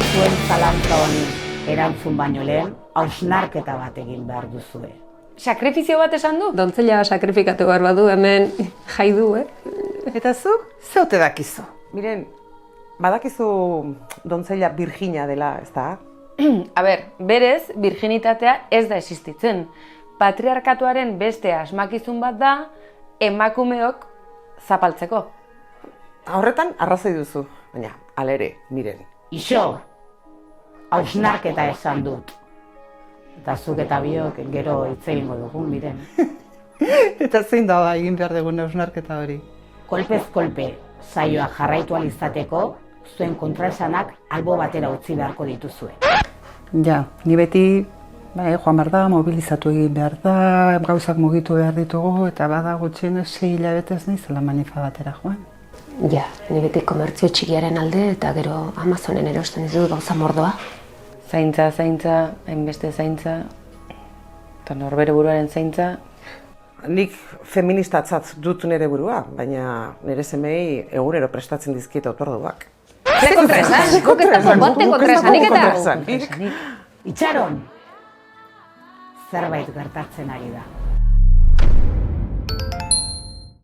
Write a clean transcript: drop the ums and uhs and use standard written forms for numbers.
Zuen zalantza honi erantzun baino lehen, hausnarketa bat egin behar duzue. Sakrifizio bat esan du? Dontzela sakrifikatu behar badu hemen jai du, Eta zu, zeute dakizu. Miren, badakizu dontzella Virginia dela, ez da? A ber, berez, virginitatea ez da existitzen. Patriarkatuaren beste asmakizun bat da, emakumeok zapaltzeko. Horretan arrazoi duzu, baina, alere, miren. Iso, hausnarketa esan dut. Eta zuk eta biok gero hitz egingo dugu, miren. Eta zein da egin behar dugun hausnarketa hori? Kolpez kolpe saioa jarraitu ahal izateko, zuen kontraesanak albo batera utzi beharko dituzue. Ja, ni beti joan behar da, mobilizatu egin behar da, gauzak mugitu behar ditugu, eta bada gutxienez 6 hilabetez naizela manifa batera joan. Ja, ni beti komertzio txikiaren alde eta gero Amazonen erosten ditut gauza mordoa. Zaintza, hainbeste zaintza, eta norbere buruaren zaintza. Nik feministatzat dut nire burua, baina nire semei egunero prestatzen dizkiet otorduak. Ze kontraesan? Guk ez dago bote kontraesanik eta... Itxaron! Zerbait gertatzen ari da.